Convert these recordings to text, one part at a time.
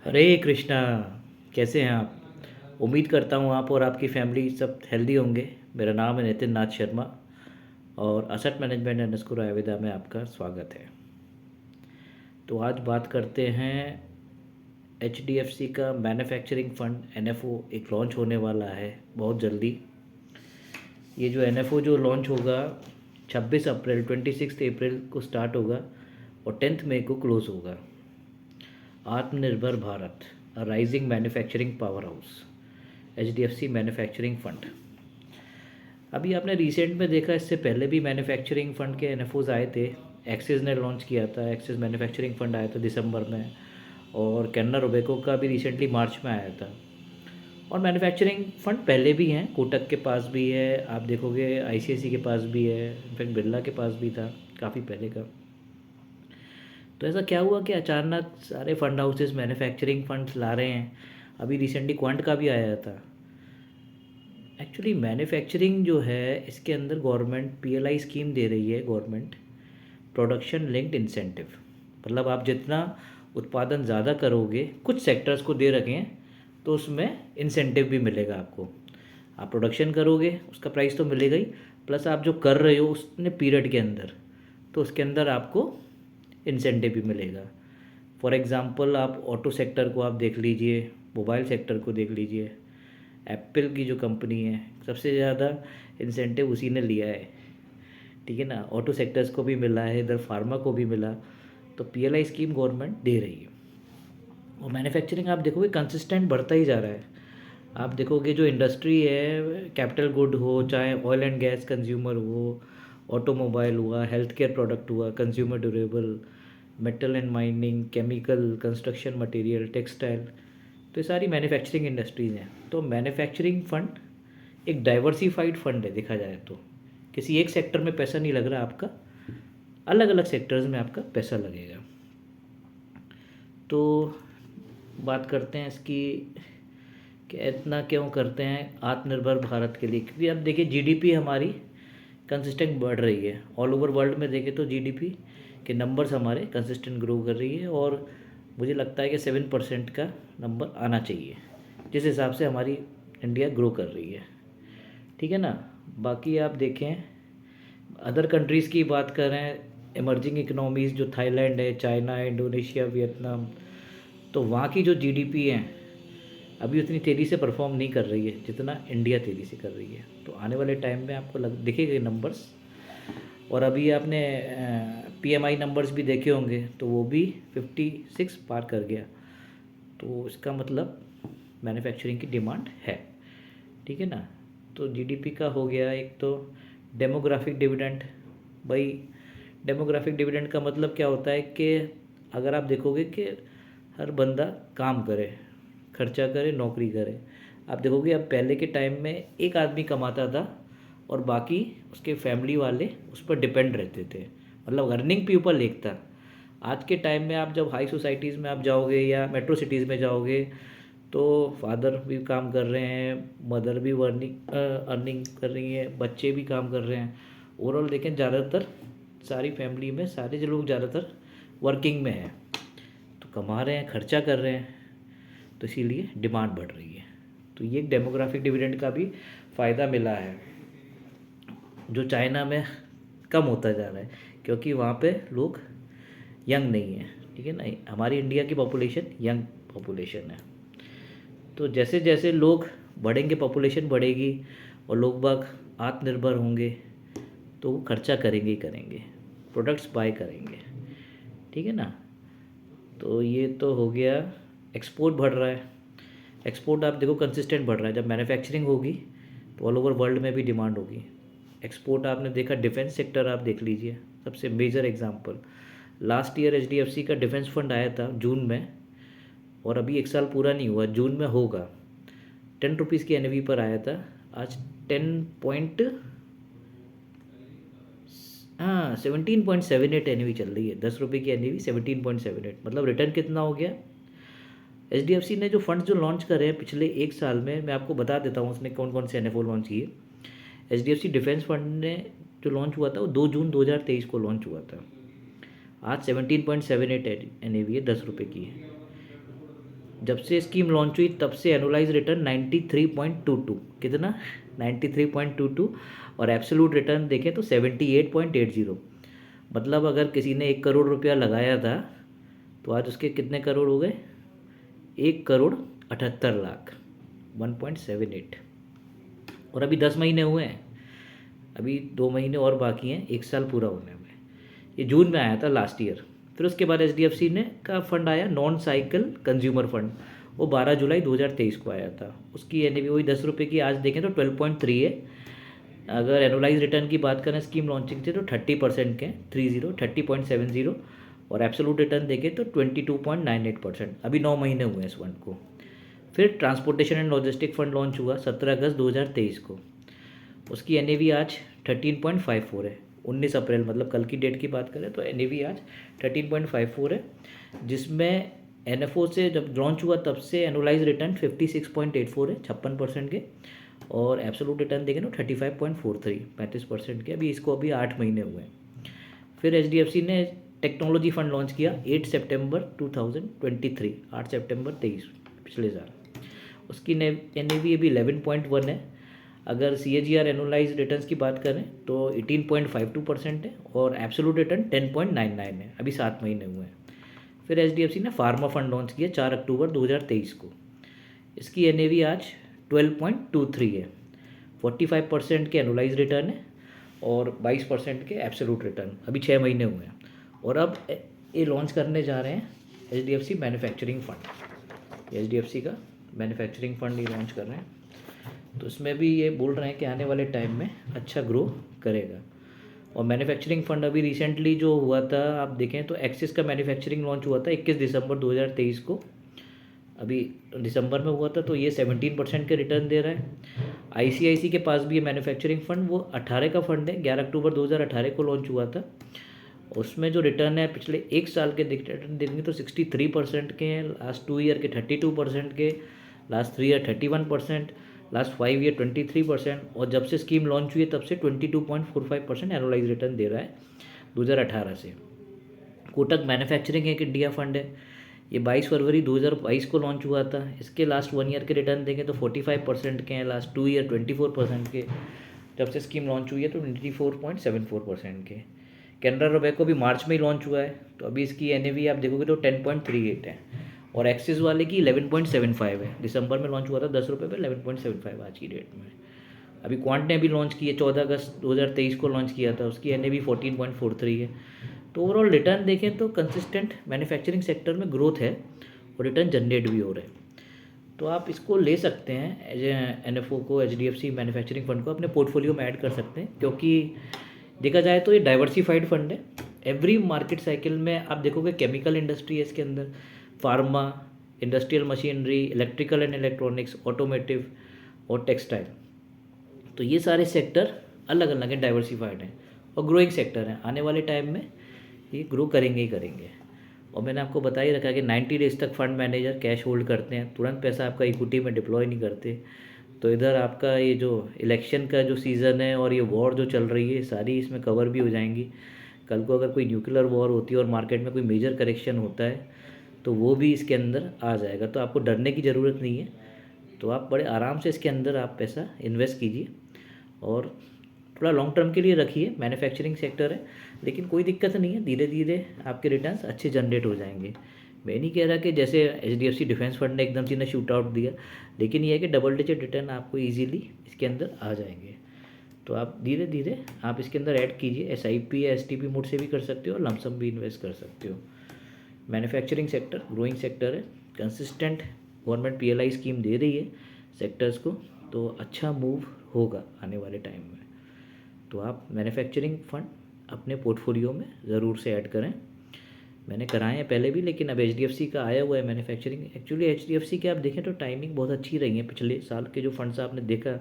हरे कृष्णा। कैसे हैं आप? उम्मीद करता हूँ आप और आपकी फैमिली सब हेल्दी होंगे। मेरा नाम है नितिन नाथ शर्मा और असेट मैनेजमेंट अंडरस्कोर आयुर्वेदा में आपका स्वागत है। तो आज बात करते हैं HDFC का मैन्युफैक्चरिंग फ़ंड NFO एक लॉन्च होने वाला है बहुत जल्दी। ये जो NFO जो लॉन्च होगा 26 अप्रैल 26 अप्रैल को स्टार्ट होगा और 10 मई को क्लोज़ होगा। आत्मनिर्भर Bharat rising manufacturing power house HDFC manufacturing fund. अभी आपने रिसेंट में देखा, इससे पहले भी मैन्युफैक्चरिंग फ़ंड के NFOs आए थे। एक्सिस ने लॉन्च किया था, एक्सिस मैन्युफैक्चरिंग फ़ंड आया था दिसंबर में, और कैनरा रोबेको का भी रिसेंटली मार्च में आया था। और मैन्युफैक्चरिंग फ़ंड पहले भी हैं, कोटक के पास भी है, आप देखोगे ICICI के पास भी है, इनफैक्ट बिरला के पास भी था काफ़ी पहले का। तो ऐसा क्या हुआ कि अचानक सारे फंड हाउसेस मैन्युफैक्चरिंग फंड्स ला रहे हैं? अभी रिसेंटली क्वांट का भी आया था। एक्चुअली मैन्युफैक्चरिंग जो है इसके अंदर गवर्नमेंट PLI स्कीम दे रही है, गवर्नमेंट प्रोडक्शन लिंक्ड इंसेंटिव। मतलब आप जितना उत्पादन ज़्यादा करोगे, कुछ सेक्टर्स को दे रखे हैं, तो उसमें इंसेंटिव भी मिलेगा आपको। आप प्रोडक्शन करोगे उसका प्राइस तो मिलेगा ही, प्लस आप जो कर रहे हो उसने पीरियड के अंदर, तो उसके अंदर आपको इंसेंटिव भी मिलेगा। फॉर एग्ज़ाम्पल आप ऑटो सेक्टर को आप देख लीजिए, मोबाइल सेक्टर को देख लीजिए। एप्पल की जो कंपनी है, सबसे ज़्यादा इंसेंटिव उसी ने लिया है, ठीक है ना। ऑटो सेक्टर्स को भी मिला है, इधर फार्मा को भी मिला। तो PLI स्कीम गवर्नमेंट दे रही है। और मैन्युफैक्चरिंग आप देखोगे कंसिस्टेंट बढ़ता ही जा रहा है। आप देखोगे जो इंडस्ट्री है, कैपिटल गुड हो, चाहे ऑयल एंड गैस कंज्यूमर हो, ऑटोमोबाइल हुआ, हेल्थ केयर प्रोडक्ट हुआ, consumer durable, metal and mining, chemical, construction material, textile, तो ये सारी मैन्युफैक्चरिंग इंडस्ट्रीज़ हैं। तो मैन्युफैक्चरिंग फ़ंड एक डाइवर्सिफाइड फंड है, देखा जाए तो किसी एक सेक्टर में पैसा नहीं लग रहा आपका, अलग अलग सेक्टर्स में आपका पैसा लगेगा। तो बात करते हैं इसकी कि इतना क्यों करते हैं आत्मनिर्भर भारत के लिए, क्योंकि अब देखिए GDP हमारी कंसिस्टेंट बढ़ रही है। ऑल ओवर वर्ल्ड में देखें तो GDP के नंबर्स हमारे कंसिस्टेंट ग्रो कर रही है, और मुझे लगता है कि 7% का नंबर आना चाहिए, जिस हिसाब से हमारी इंडिया ग्रो कर रही है, ठीक है ना। बाकी आप देखें अदर कंट्रीज़ की बात करें, इमर्जिंग इकनॉमीज़ जो थाईलैंड है, चाइना है, इंडोनेशिया, वियतनाम, तो वहाँ की जो GDP है अभी उतनी तेज़ी से परफॉर्म नहीं कर रही है जितना इंडिया तेज़ी से कर रही है। तो आने वाले टाइम में आपको दिखेंगे नंबर्स। और अभी आपने PMI नंबर्स भी देखे होंगे, तो वो भी 56 पार कर गया। तो इसका मतलब मैन्युफैक्चरिंग की डिमांड है, ठीक है ना। तो GDP का हो गया एक। तो डेमोग्राफिक डिविडेंड, भाई डेमोग्राफिक डिविडेंड का मतलब क्या होता है कि अगर आप देखोगे कि हर बंदा काम करे, खर्चा करे, नौकरी करे। आप देखोगे अब पहले के टाइम में एक आदमी कमाता था और बाकी उसके फैमिली वाले उस पर डिपेंड रहते थे, मतलब अर्निंग पीपल एक था। आज के टाइम में आप जब हाई सोसाइटीज़ में आप जाओगे या मेट्रो सिटीज़ में जाओगे, तो फादर भी काम कर रहे हैं, मदर भी अर्निंग कर रही है, बच्चे भी काम कर रहे हैं। ओवरऑल देखें ज़्यादातर सारी फैमिली में सारे जो लोग ज़्यादातर वर्किंग में हैं, तो कमा रहे हैं, खर्चा कर रहे हैं, तो इसीलिए डिमांड बढ़ रही है। तो ये डेमोग्राफिक डिविडेंड का भी फ़ायदा मिला है, जो चाइना में कम होता जा रहा है, क्योंकि वहाँ पे लोग यंग नहीं है, ठीक है ना। हमारी इंडिया की पॉपुलेशन यंग पॉपुलेशन है। तो जैसे जैसे लोग बढ़ेंगे, पॉपुलेशन बढ़ेगी और लोग बाग आत्मनिर्भर होंगे, तो वो खर्चा करेंगे ही करेंगे, प्रोडक्ट्स बाय करेंगे, ठीक है ना। तो ये तो हो गया। एक्सपोर्ट बढ़ रहा है, एक्सपोर्ट आप देखो कंसिस्टेंट बढ़ रहा है। जब मैन्युफैक्चरिंग होगी तो ऑल ओवर वर्ल्ड में भी डिमांड होगी। एक्सपोर्ट आपने देखा, डिफेंस सेक्टर आप देख लीजिए, सबसे major example. Last year HDFC का डिफेंस फंड आया था जून में, और अभी एक साल पूरा नहीं हुआ, जून में होगा। 10 रुपीज़ की NAV पर आया था, आज 17.78 चल रही है। 10 रुपये की NAV 17.78, मतलब रिटर्न कितना हो गया। HDFC ने जो फंड जो लॉन्च करे हैं पिछले एक साल में, मैं आपको बता देता हूँ उसने कौन कौन से NFO लॉन्च किए। HDFC डिफेंस फंड ने जो लॉन्च हुआ था वो 2 जून 2023 को लॉन्च हुआ था। आज 17.78 NAV है, 10 रुपये की है। जब से स्कीम लॉन्च हुई तब से एनुलाइज रिटर्न 93.22, कितना 93.22, और एब्सोल्यूट रिटर्न देखें तो 78.80। मतलब अगर किसी ने 1 करोड़ रुपया लगाया था तो आज उसके कितने करोड़ हो गए, 1 करोड़ 78 लाख, 1.78। और अभी 10 महीने हुए हैं, अभी 2 महीने और बाकी हैं, 1 साल पूरा होने में। ये जून में आया था लास्ट ईयर। फिर उसके बाद HDFC ने का फंड आया नॉन साइकिल कंज्यूमर फंड, वो 12 जुलाई 2023 को आया था। उसकी एन वही 10 रुपये की, आज देखें तो 12.3 है। अगर एनुलाइज रिटर्न की बात करें स्कीम लॉन्चिंग से तो 30% के 30.70, और एब्सोल्यूट रिटर्न देखें तो 22.98%। अभी 9 महीने हुए हैं इस फंड को। फिर transportation and logistic fund launch हुआ 17 अगस्त 2023 को। उसकी एन आज 13.54 है। 19 अप्रैल मतलब कल की डेट की बात करें तो एन आज 13.54 है, जिसमें NFO से जब लॉन्च हुआ तब से एनुलाइज रिटर्न 56.84 है, 56% के, और एब्सोल्यूट रिटर्न देखें तो 35.43, 35% के। अभी 8 महीने हुए हैं। फिर HDFC ने टेक्नोलॉजी फंड लॉन्च किया 8 सितंबर 2023, 8 सितंबर 23, पिछले साल। उसकी एन अभी 11.1 है। अगर CAGR एनुलाइज रिटर्न्स की बात करें तो 18.52% है, और एब्सोल्यूट रिटर्न 10.99 है। अभी 7 महीने हुए हैं। फिर HDFC ने फार्मा फंड लॉन्च किया 4 अक्टूबर 2023 को। इसकी एन आज 12.23 है, 45% के एनुलाइज रिटर्न है और 22% के एब्सोल्यूट रिटर्न। अभी 6 महीने हुए हैं। और अब ये लॉन्च करने जा रहे हैं HDFC मैन्युफैक्चरिंग फंड। HDFC का मैन्युफैक्चरिंग फंड ये लॉन्च कर रहे हैं, तो इसमें भी ये बोल रहे हैं कि आने वाले टाइम में अच्छा ग्रो करेगा। और मैन्युफैक्चरिंग फंड अभी रिसेंटली जो हुआ था, आप देखें तो एक्सिस का मैन्युफैक्चरिंग लॉन्च हुआ था 21 दिसंबर 2023 को। अभी दिसंबर में हुआ था, तो ये 17% के रिटर्न दे रहा है। ICICI के पास भी ये मैन्युफैक्चरिंग फंड, वो 18 का फंड है, 11 अक्टूबर 2018 को लॉन्च हुआ था। उसमें जो रिटर्न है पिछले 1 साल के रिटर्न देंगे तो 63% के हैं, लास्ट 2 ईयर के 32% के, लास्ट 3 ईयर 31%, लास्ट 5 ईयर 23%, और जब से स्कीम लॉन्च हुई है तब से 22.45% एनुअलाइज रिटर्न दे रहा है 2018 से। कोटक मैन्युफैक्चरिंग एक इंडिया फंड है, ये 22 फरवरी 2022 को लॉन्च हुआ था। इसके लास्ट 1 ईयर के रिटर्न देंगे तो 45% के हैं, लास्ट 2 ईयर 24% के, जब से स्कीम लॉन्च हुई है तो 24.74% के। कैनरा रोबेको भी मार्च में ही लॉन्च हुआ है, तो अभी इसकी एन आप देखोगे तो 10.38 है, और एक्सिस वाले की 11.75 है। दिसंबर में लॉन्च हुआ था 10 रुपये पर, 11.75 आज की डेट में। अभी क्वांट ने भी लॉन्च की है, 14 अगस्त 2023 को लॉन्च किया था, उसकी एन 14.43 है। तो ओवरऑल रिटर्न देखें तो कंसिस्टेंट मैन्युफैक्चरिंग सेक्टर में ग्रोथ है और रिटर्न जनरेट भी हो रहे हैं। तो आप इसको ले सकते हैं एज NFO को, HDFC मैन्युफैक्चरिंग फंड को अपने पोर्टफोलियो में ऐड कर सकते हैं, क्योंकि देखा जाए तो ये डाइवर्सिफाइड फंड है। एवरी मार्केट साइकिल में आप देखोगे केमिकल इंडस्ट्री है इसके अंदर, pharma, industrial machinery, electrical and electronics, automotive और टेक्सटाइल। तो ये सारे सेक्टर अलग अलग हैं, डाइवर्सिफाइड हैं और ग्रोइंग सेक्टर हैं। आने वाले टाइम में ये ग्रो करेंगे ही करेंगे। और मैंने आपको बता ही रखा कि 90 डेज तक फंड मैनेजर कैश होल्ड करते हैं, तुरंत पैसा आपका इक्विटी में डिप्लॉय नहीं करते। तो इधर आपका ये जो इलेक्शन का जो सीज़न है और ये वॉर जो चल रही है, सारी इसमें कवर भी हो जाएंगी। कल को अगर कोई न्यूक्लियर वॉर होती है और मार्केट में कोई मेजर करेक्शन होता है तो वो भी इसके अंदर आ जाएगा। तो आपको डरने की ज़रूरत नहीं है। तो आप बड़े आराम से इसके अंदर आप पैसा इन्वेस्ट कीजिए और थोड़ा लॉन्ग टर्म के लिए रखिए। मैन्युफैक्चरिंग सेक्टर है, लेकिन कोई दिक्कत नहीं है, धीरे धीरे आपके रिटर्न्स अच्छे जनरेट हो जाएंगे। मैं नहीं कह रहा कि जैसे HDFC डिफेंस फंड ने एकदम से ना शूट आउट दिया, लेकिन ये है कि डबल डिजिट रिटर्न आपको इजीली इसके अंदर आ जाएंगे। तो आप धीरे धीरे आप इसके अंदर ऐड कीजिए। SIP या STP मोड से भी कर सकते हो और लमसम भी इन्वेस्ट कर सकते हो। मैन्युफैक्चरिंग सेक्टर ग्रोइंग सेक्टर है, कंसिस्टेंट गवर्नमेंट PLI स्कीम दे रही है सेक्टर्स को, तो अच्छा मूव होगा आने वाले टाइम में। तो आप मैन्युफैक्चरिंग फंड अपने पोर्टफोलियो में ज़रूर से ऐड करें। मैंने कराए हैं पहले भी, लेकिन अब HDFC का आया हुआ है मैन्युफैक्चरिंग। एक्चुअली HDFC के आप देखें तो टाइमिंग बहुत अच्छी रही है पिछले साल के जो फंड्स आपने देखा,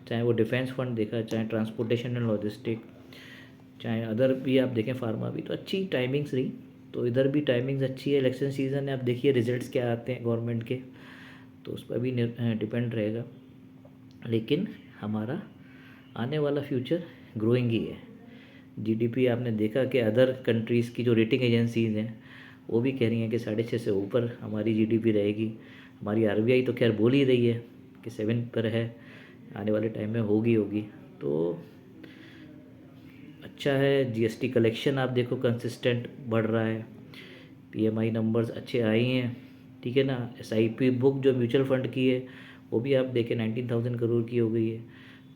चाहे वो डिफेंस फंड देखा, चाहे ट्रांसपोर्टेशन एंड लॉजिस्टिक, चाहे अदर भी आप देखें फार्मा भी, तो अच्छी टाइमिंग्स रही। तो इधर भी टाइमिंग्स अच्छी है। इलेक्शन सीज़न है, आप देखिए रिजल्ट्स क्या आते हैं गवर्नमेंट के, तो उस पर भी डिपेंड रहेगा। लेकिन हमारा आने वाला फ्यूचर ग्रोइंग ही है। GDP आपने देखा कि अदर कंट्रीज़ की जो रेटिंग एजेंसीज़ हैं वो भी कह रही हैं कि 6.5 से ऊपर हमारी जीडीपी रहेगी। हमारी आरबीआई तो खैर बोल ही रही है कि 7 पर है, आने वाले टाइम में होगी होगी। तो अच्छा है। जीएसटी कलेक्शन आप देखो कंसिस्टेंट बढ़ रहा है, पीएमआई नंबर्स अच्छे आए हैं, ठीक है ना। एसआईपी बुक जो म्यूचुअल फंड की है वो भी आप देखें 19,000 करोड़ की हो गई है।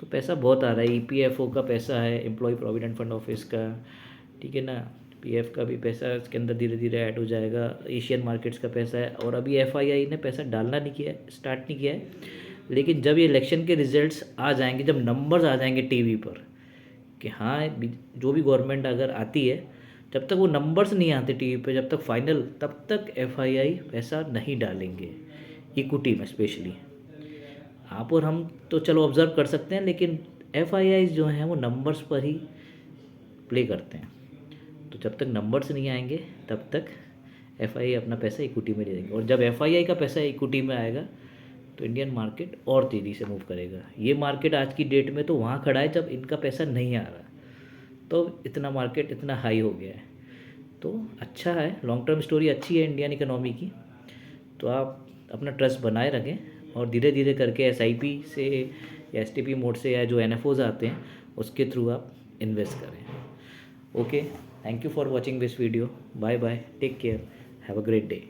तो पैसा बहुत आ रहा है। ईपीएफओ का पैसा है, एम्प्लॉय प्रोविडेंट फंड ऑफिस का, ठीक है ना। पीएफ का भी पैसा इसके अंदर धीरे धीरे ऐड हो जाएगा। एशियन मार्केट्स का पैसा है। और अभी एफआईआई ने पैसा डालना नहीं किया है, स्टार्ट नहीं किया है, लेकिन जब ये इलेक्शन के रिजल्ट्स आ जाएंगे, जब नंबर्स आ जाएंगे टीवी पर कि हाँ जो भी गवर्नमेंट अगर आती है, जब तक वो नंबर्स नहीं आते टीवी पे, जब तक फाइनल, तब तक एफआईआई पैसा नहीं डालेंगे, इक्विटी में स्पेशली। आप और हम तो चलो ऑब्जर्व कर सकते हैं, लेकिन एफआईआई जो हैं वो नंबर्स पर ही प्ले करते हैं। तो जब तक नंबर्स नहीं आएंगे तब तक एफआईआई अपना पैसा इक्विटी में ले देंगे। और जब एफआईआई का पैसा इक्विटी में आएगा तो इंडियन मार्केट और तेज़ी से मूव करेगा। ये मार्केट आज की डेट में तो वहाँ खड़ा है जब इनका पैसा नहीं आ रहा, तो इतना मार्केट इतना हाई हो गया है। तो अच्छा है, लॉन्ग टर्म स्टोरी अच्छी है इंडियन इकोनॉमी की। तो आप अपना ट्रस्ट बनाए रखें और धीरे धीरे करके एसआईपी से या एसटीपी मोड से या जो एनएफओज आते हैं उसके थ्रू आप इन्वेस्ट करें। Okay, thank you for watching this video. Bye bye, take care, have a great day.